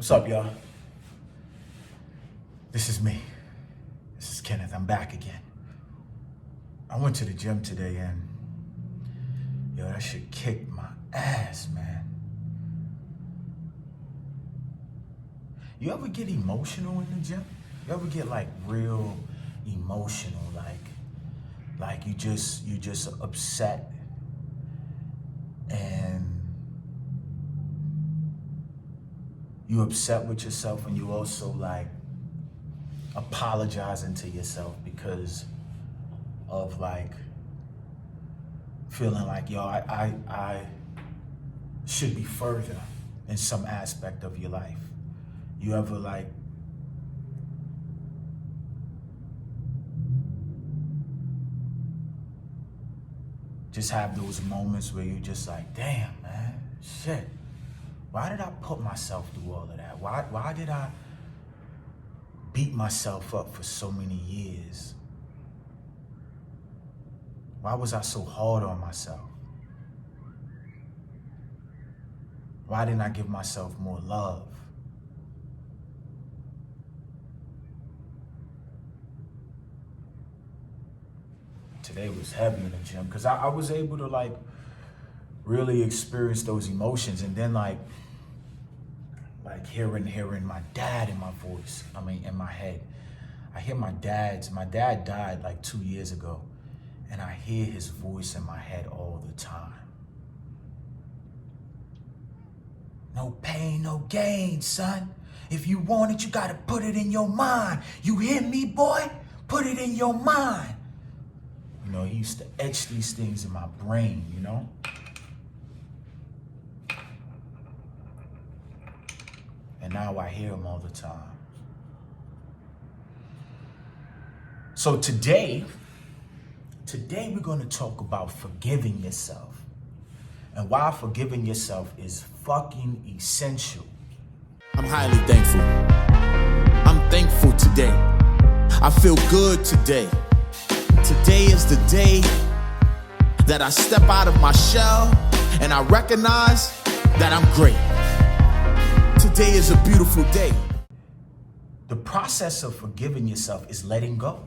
What's up, y'all? This is me. This is Kenneth. I'm back again. I went to the gym today and that shit kicked my ass, man. You ever get emotional in the gym? You ever get like real emotional, like you just upset and you upset with yourself, and you also like apologizing to yourself because of like feeling like, yo, I should be further in some aspect of your life. You ever like just have those moments where you're just like, damn, man, shit. Why did I put myself through all of that? Why did I beat myself up for so many years? Why was I so hard on myself? Why didn't I give myself more love? Today was heavy in the gym because I was able to like really experience those emotions, and then like hearing my dad in my voice, in my head. I hear my dad died like 2 years ago, and I hear his voice in my head all the time. No pain, no gain, son. If you want it, you gotta put it in your mind. You hear me, boy? Put it in your mind. He used to etch these things in my brain, And now I hear him all the time. So today we're going to talk about forgiving yourself and why forgiving yourself is fucking essential. I'm highly thankful. I'm thankful today. I feel good today. Today is the day that I step out of my shell and I recognize that I'm great. Today is a beautiful day. The process of forgiving yourself is letting go.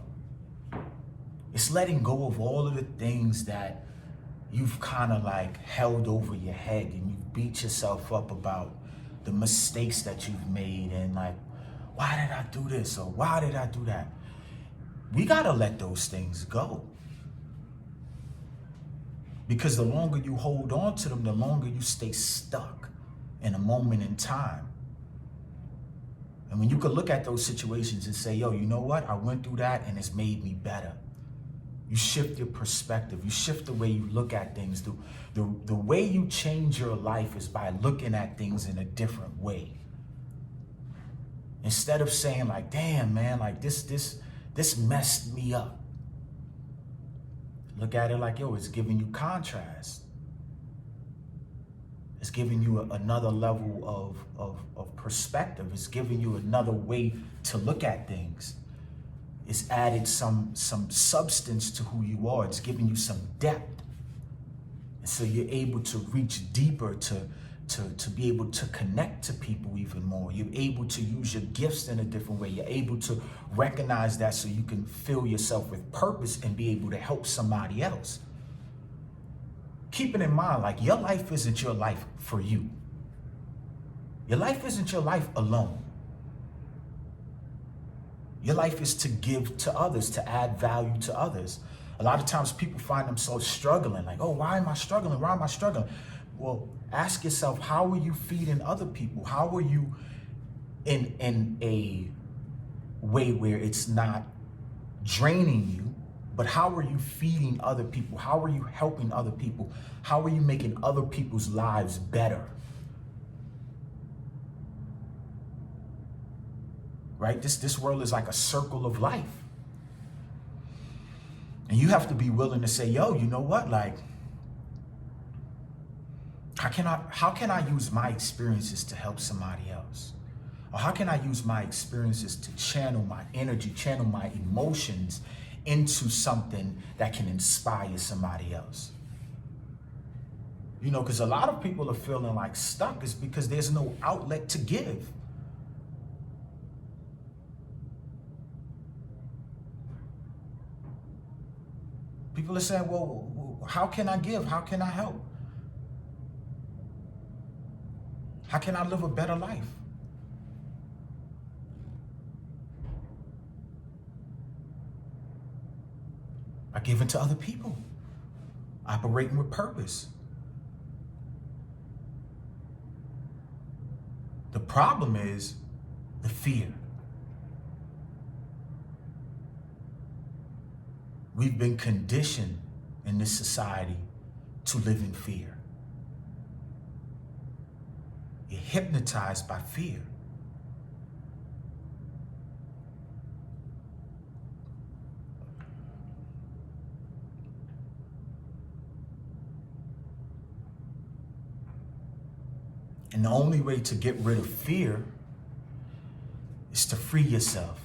It's letting go of all of the things that you've kind of like held over your head, and you beat yourself up about the mistakes that you've made and like, why did I do this or why did I do that? We gotta let those things go. Because the longer you hold on to them, the longer you stay stuck in a moment in time. And when you could look at those situations and say, yo, you know what? I went through that and it's made me better. You shift your perspective. You shift the way you look at things. The way you change your life is by looking at things in a different way. Instead of saying like, damn, man, like this messed me up. Look at it like, yo, it's giving you contrast. It's giving you another level of perspective. It's giving you another way to look at things. It's added some substance to who you are. It's giving you some depth. And so you're able to reach deeper, to be able to connect to people even more. You're able to use your gifts in a different way. You're able to recognize that so you can fill yourself with purpose and be able to help somebody else. Keeping in mind, like, your life isn't your life for you. Your life isn't your life alone. Your life is to give to others, to add value to others. A lot of times people find themselves struggling, like, oh, why am I struggling? Why am I struggling? Well, ask yourself, how are you feeding other people? How are you in a way where it's not draining you, but how are you feeding other people? How are you helping other people? How are you making other people's lives better? Right? This world is like a circle of life. And you have to be willing to say, yo, you know what? Like, how can I use my experiences to help somebody else? Or how can I use my experiences to channel my energy, channel my emotions into something that can inspire somebody else? Because a lot of people are feeling like stuck is because there's no outlet to give. People are saying, well, how can I give? How can I help? How can I live a better life? By giving to other people, operating with purpose. The problem is the fear. We've been conditioned in this society to live in fear. You're hypnotized by fear. And the only way to get rid of fear is to free yourself.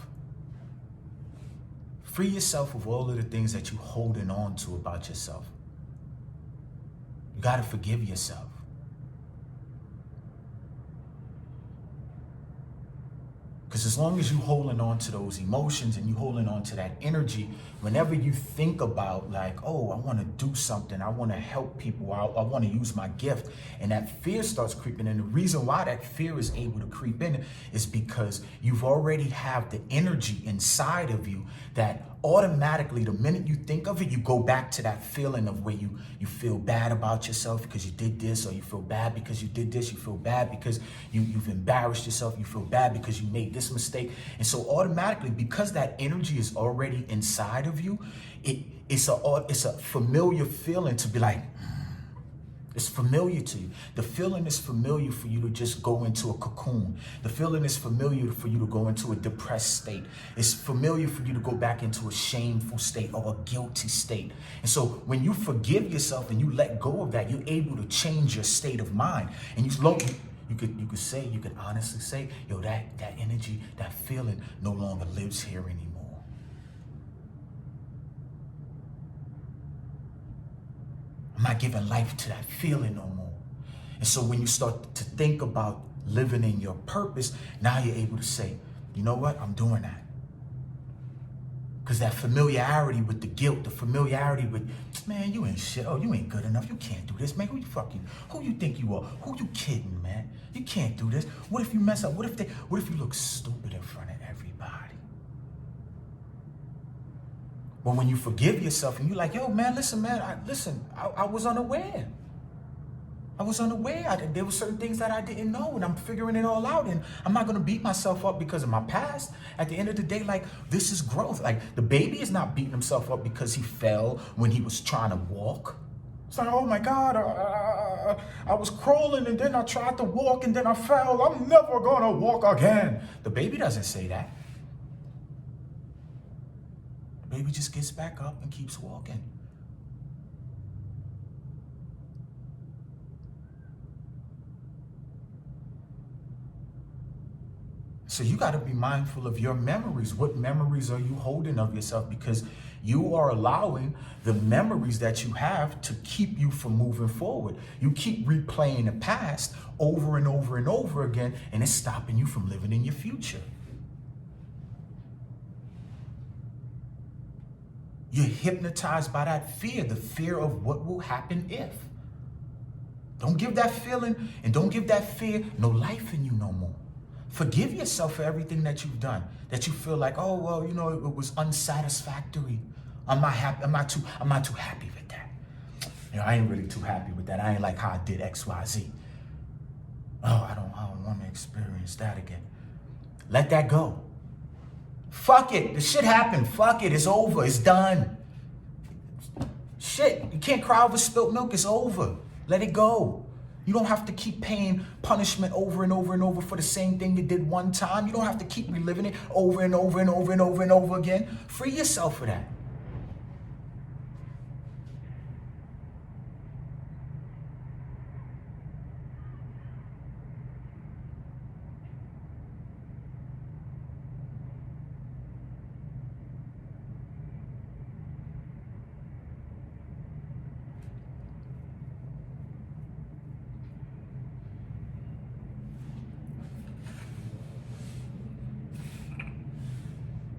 Free yourself of all of the things that you're holding on to about yourself. You got to forgive yourself. Because as long as you're holding on to those emotions and you're holding on to that energy, whenever you think about like, oh, I want to do something, I want to help people, I want to use my gift, and that fear starts creeping in. The reason why that fear is able to creep in is because you've already have the energy inside of you that automatically, the minute you think of it, you go back to that feeling of where you feel bad about yourself because you did this, or you feel bad because you did this, you feel bad because you've embarrassed yourself, you feel bad because you made this mistake. And so automatically, because that energy is already inside of you, it's a familiar feeling to be like, it's familiar to you. The feeling is familiar for you to just go into a cocoon. The feeling is familiar for you to go into a depressed state. It's familiar for you to go back into a shameful state or a guilty state. And so when you forgive yourself and you let go of that, you're able to change your state of mind. And you could honestly say, yo, that energy, that feeling no longer lives here anymore. I'm not giving life to that feeling no more. And so when you start to think about living in your purpose, now you're able to say, you know what, I'm doing that. Because that familiarity with the guilt, the familiarity with, man, you ain't shit. Oh, you ain't good enough. You can't do this, man. Who you think you are? Who you kidding, man? You can't do this. What if you mess up? What if you look stupid in front of everybody? But when you forgive yourself and you're like, yo, man, listen, man, I was unaware. There were certain things that I didn't know, and I'm figuring it all out, and I'm not going to beat myself up because of my past. At the end of the day, like, this is growth. Like, the baby is not beating himself up because he fell when he was trying to walk. It's like, oh my God, I was crawling and then I tried to walk and then I fell. I'm never going to walk again. The baby doesn't say that. The baby just gets back up and keeps walking. So you got to be mindful of your memories. What memories are you holding of yourself? Because you are allowing the memories that you have to keep you from moving forward. You keep replaying the past over and over and over again, and it's stopping you from living in your future. You're hypnotized by that fear, the fear of what will happen if. Don't give that feeling and don't give that fear no life in you no more. Forgive yourself for everything that you've done, that you feel like, oh, well, you know, it was unsatisfactory. I'm not happy. I'm not too happy with that. You know, I ain't really too happy with that. I ain't like how I did X, Y, Z. Oh, I don't want to experience that again. Let that go. Fuck it. The shit happened. Fuck it. It's over. It's done. Shit. You can't cry over spilt milk. It's over. Let it go. You don't have to keep paying punishment over and over and over for the same thing you did one time. You don't have to keep reliving it over and over and over and over and over again. Free yourself of that.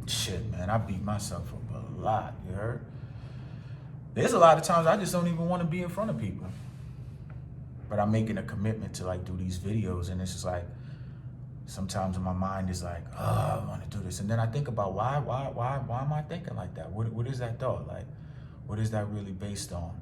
Shit, man, I beat myself up a lot, you heard? There's a lot of times I just don't even want to be in front of people. But I'm making a commitment to like do these videos, and it's just like, sometimes my mind is like, oh, I want to do this. And then I think about why am I thinking like that? What is that thought? Like, what is that really based on?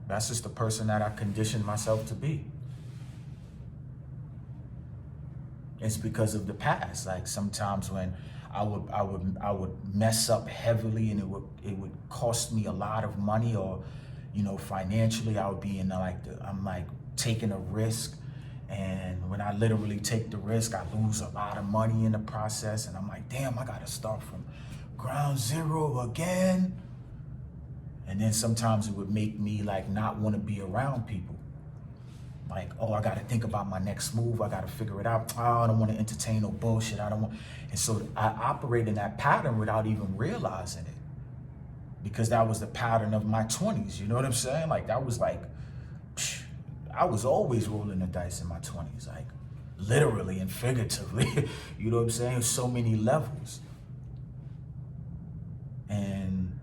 That's just the person that I conditioned myself to be. It's because of the past. Like sometimes when I would mess up heavily, and it would cost me a lot of money, or financially I would be in I'm like taking a risk, and when I literally take the risk, I lose a lot of money in the process, and I'm like, damn, I gotta start from ground zero again. And then sometimes it would make me like not want to be around people. Like, oh, I got to think about my next move. I got to figure it out. Oh, I don't want to entertain no bullshit. I don't want. And so I operate in that pattern without even realizing it, because that was the pattern of my 20s. You know what I'm saying? Like that was like, I was always rolling the dice in my 20s, like literally and figuratively. You know what I'm saying? So many levels. And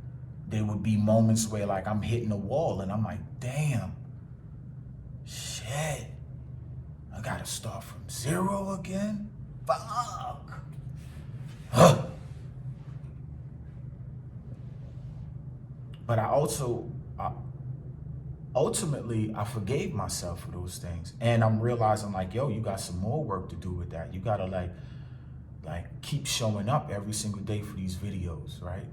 there would be moments where like I'm hitting a wall and I'm like, damn, shit, I gotta start from zero again? Fuck. But ultimately, I forgave myself for those things. And I'm realizing like, yo, you got some more work to do with that. You gotta like keep showing up every single day for these videos, right?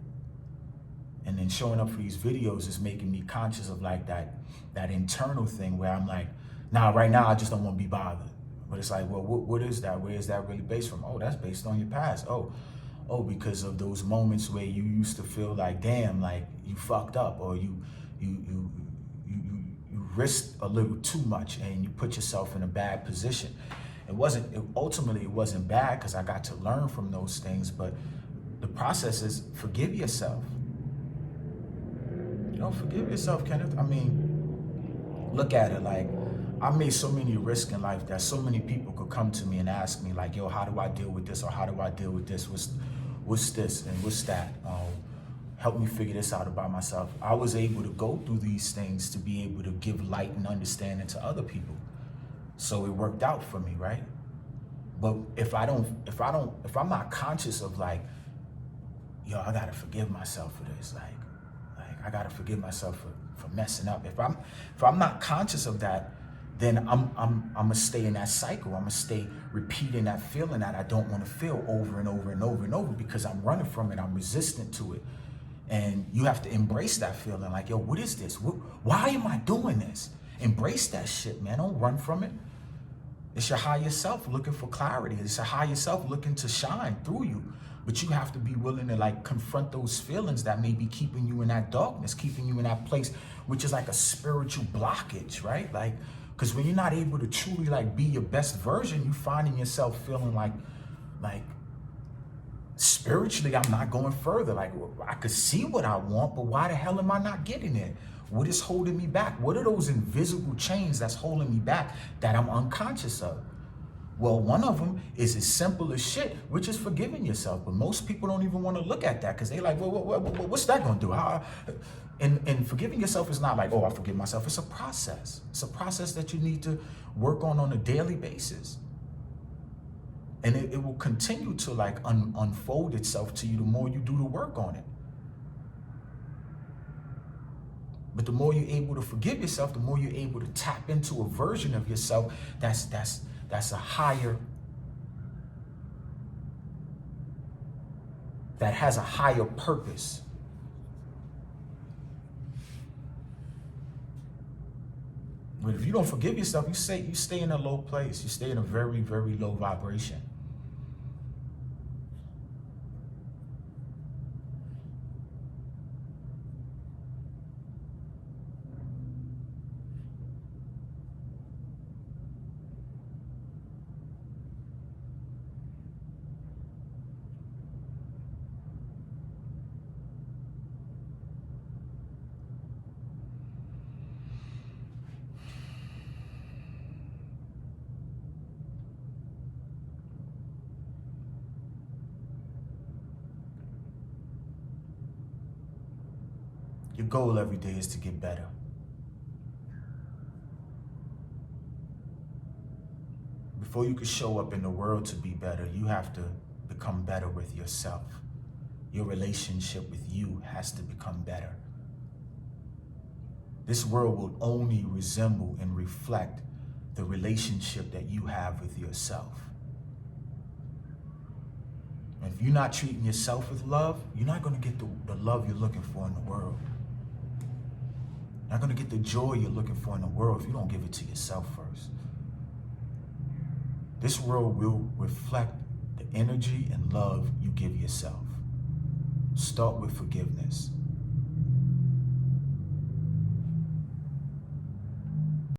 And then showing up for these videos is making me conscious of like that internal thing where I'm like, nah, right now I just don't want to be bothered. But it's like, well, what is that? Where is that really based from? Oh, that's based on your past. Oh, because of those moments where you used to feel like, damn, like you fucked up, or you risked a little too much and you put yourself in a bad position. Ultimately it wasn't bad because I got to learn from those things, but the process is forgive yourself. Forgive yourself, Kenneth. I mean, look at it. Like, I made so many risks in life that so many people could come to me and ask me, like, yo, how do I deal with this? Or how do I deal with this? What's this and what's that? Help me figure this out about myself. I was able to go through these things to be able to give light and understanding to other people. So it worked out for me, right? But if I'm not conscious of like, yo, I gotta forgive myself for this. Like I gotta forgive myself for messing up. If I'm not conscious of that, then I'm gonna stay in that cycle. I'm gonna stay repeating that feeling that I don't want to feel over and over and over and over, because I'm running from it. I'm resistant to it. And you have to embrace that feeling. Like, yo, what is this? Why am I doing this? Embrace that shit, man. Don't run from it. It's your higher self looking for clarity. It's your higher self looking to shine through you. But you have to be willing to like confront those feelings that may be keeping you in that darkness, keeping you in that place, which is like a spiritual blockage, right? Like, because when you're not able to truly like be your best version, you finding yourself feeling like spiritually, I'm not going further. Like, I could see what I want, but why the hell am I not getting it? What is holding me back? What are those invisible chains that's holding me back that I'm unconscious of? Well, one of them is as simple as shit, which is forgiving yourself. But most people don't even want to look at that, because they're like, well, what's that going to do? And forgiving yourself is not like, oh, I forgive myself. It's a process. It's a process that you need to work on a daily basis. And it will continue to like unfold itself to you the more you do the work on it. But the more you're able to forgive yourself, the more you're able to tap into a version of yourself that's a higher, that has a higher purpose. But if you don't forgive yourself, you stay in a low place. You stay in a very, very low vibration. Your goal every day is to get better. Before you can show up in the world to be better, you have to become better with yourself. Your relationship with you has to become better. This world will only resemble and reflect the relationship that you have with yourself. And if you're not treating yourself with love, you're not going to get the love you're looking for in the world. You're not going to get the joy you're looking for in the world if you don't give it to yourself first. This world will reflect the energy and love you give yourself. Start with forgiveness.